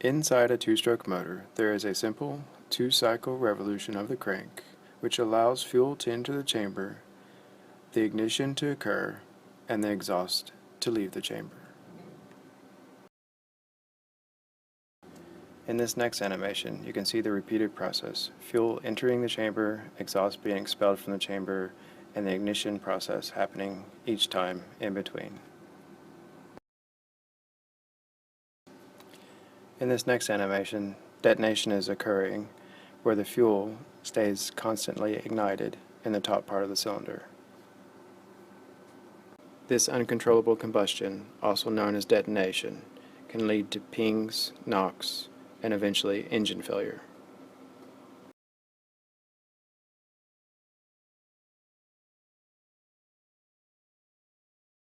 Inside a two-stroke motor, there is a simple two-cycle revolution of the crank, which allows fuel to enter the chamber, the ignition to occur, and the exhaust to leave the chamber. In this next animation, you can see the repeated process: fuel entering the chamber, exhaust being expelled from the chamber, and the ignition process happening each time in between. In this next animation, detonation is occurring where the fuel stays constantly ignited in the top part of the cylinder. This uncontrollable combustion, also known as detonation, can lead to pings, knocks, and eventually engine failure.